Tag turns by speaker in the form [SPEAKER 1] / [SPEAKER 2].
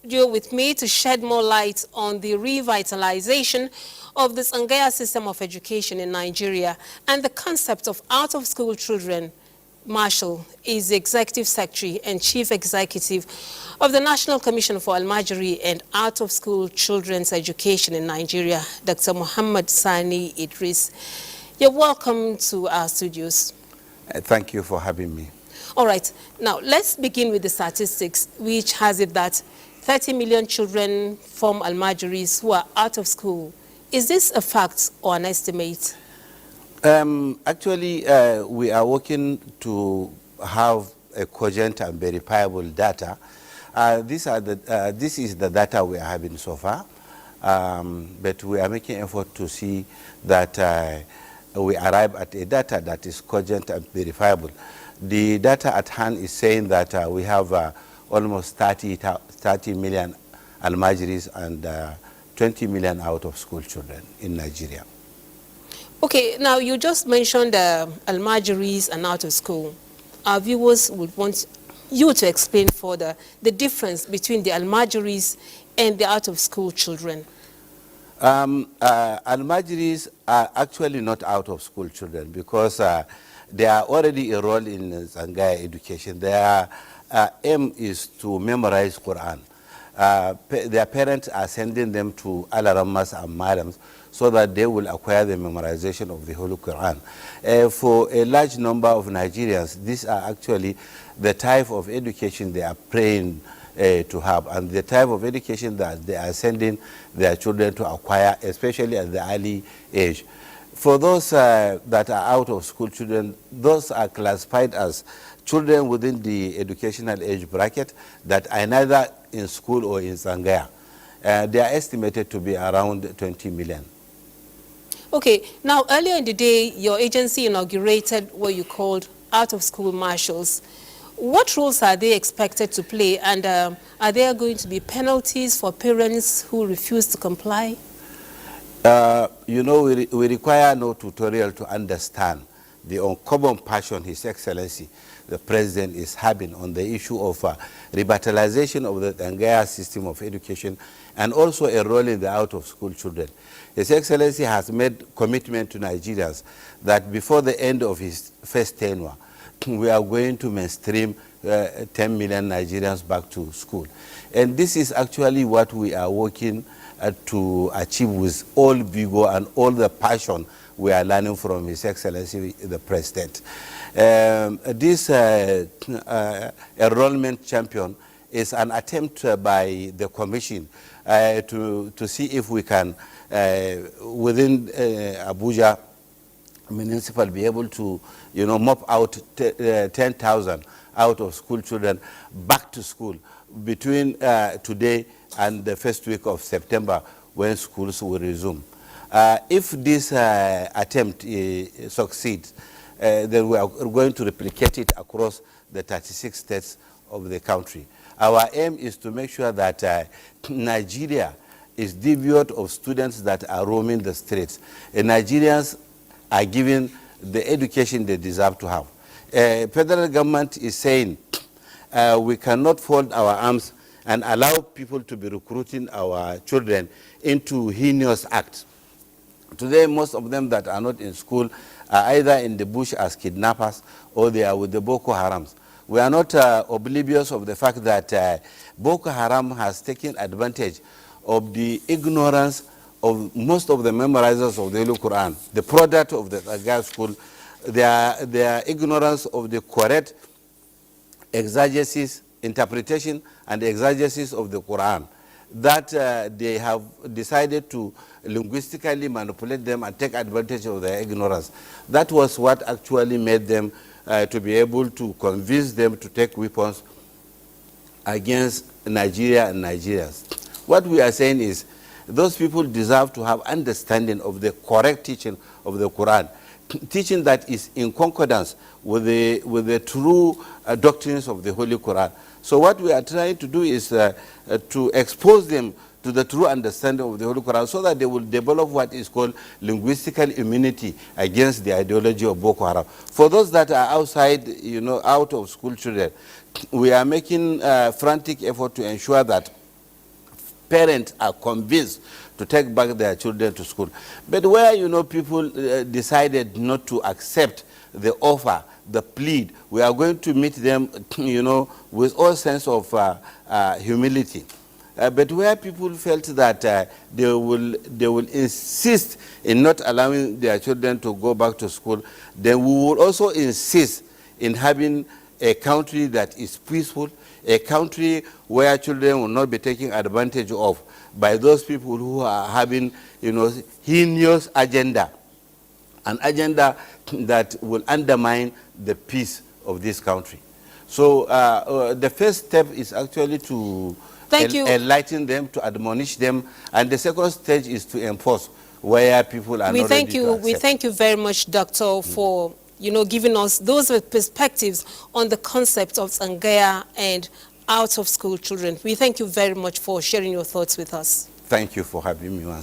[SPEAKER 1] studio with me to shed more light on the revitalization of the Sangaya system of education in Nigeria and the concept of out-of-school children. Marshall is the Executive Secretary and Chief Executive of the National Commission for Almajiri and Out-of-School Children's Education in Nigeria, Dr. Muhammad Sani Idris. You're welcome to our studios.
[SPEAKER 2] Thank you for having me.
[SPEAKER 1] All right. Now, let's begin with the statistics, which has it that 30 million children form Almajiris who are out of school. Is this a fact or an estimate?
[SPEAKER 2] Actually, we are working to have a cogent and verifiable data. This is the data we are having so far, but we are making effort to see that we arrive at a data that is cogent and verifiable. The data at hand is saying that we have almost 30 million Almajiris and 20 million out-of-school children in Nigeria.
[SPEAKER 1] Okay, now you just mentioned Almajiris and out of school. Our viewers would want you to explain further the difference between the Almajiris and the out-of-school children.
[SPEAKER 2] Almajiris are actually not out-of-school children because they are already enrolled in Sangaya education. Their aim is to memorize Quran. Their parents are sending them to Al-Rammas and Madams so that they will acquire the memorization of the Holy Quran. For a large number of Nigerians, these are actually the type of education they are praying to have, and the type of education that they are sending their children to acquire, especially at the early age. For those that are out of school children, those are classified as children within the educational age bracket that are neither in school or in Sangaya. They are estimated to be around 20 million.
[SPEAKER 1] Okay, now earlier in the day, your agency inaugurated what you called out-of-school marshals. What roles are they expected to play, and are there going to be penalties for parents who refuse to comply?
[SPEAKER 2] You know, we require no tutorial to understand the uncommon passion His Excellency, the President, is having on the issue of revitalization of the Sangaya system of education and also enrolling the out-of-school children. His Excellency has made commitment to Nigerians that before the end of his first tenure, we are going to mainstream 10 million Nigerians back to school. And this is actually what we are working to achieve with all vigor and all the passion we are learning from His Excellency, the President. This enrollment champion is an attempt by the Commission to see if we can, within Abuja municipal, be able to, you know, mop out 10,000 out of school children back to school between today and the first week of September, when schools will resume. If this attempt succeeds, then we are going to replicate it across the 36 states of the country. Our aim is to make sure that Nigeria is devoid of students that are roaming the streets. Nigerians are given the education they deserve to have. Federal government is saying we cannot fold our arms and allow people to be recruiting our children into heinous acts. Today, most of them that are not in school are either in the bush as kidnappers or they are with the Boko Harams. We are not oblivious of the fact that Boko Haram has taken advantage of the ignorance of most of the memorizers of the Holy Quran, the product of the Sangaya school, their ignorance of the correct exegesis, interpretation, and exegesis of the Quran, that they have decided to linguistically manipulate them and take advantage of their ignorance. That was what actually made them to be able to convince them to take weapons against Nigeria and Nigerians. What we are saying is those people deserve to have understanding of the correct teaching of the Quran, teaching that is in concordance with the true doctrines of the Holy Quran. So what we are trying to do is to expose them to the true understanding of the Holy Quran so that they will develop what is called linguistical immunity against the ideology of Boko Haram. For those that are outside, you know, out of school children, we are making frantic effort to ensure that parents are convinced to take back their children to school. But where, you know, people decided not to accept the offer, the plea, we are going to meet them, you know, with all sense of humility. But where people felt that they will insist in not allowing their children to go back to school, then we will also insist in having a country that is peaceful, a country where children will not be taken advantage of by those people who are having, you know, heinous agenda, an agenda that will undermine the peace of this country. So the first step is actually to enlighten them, to admonish them, and the second stage is to enforce where people are not ready to accept.
[SPEAKER 1] We thank you very much, Doctor, for, you know, giving us those perspectives on the concept of Tsangaya and out-of-school children. We thank you very much for sharing your thoughts with us.
[SPEAKER 2] Thank you for having me once.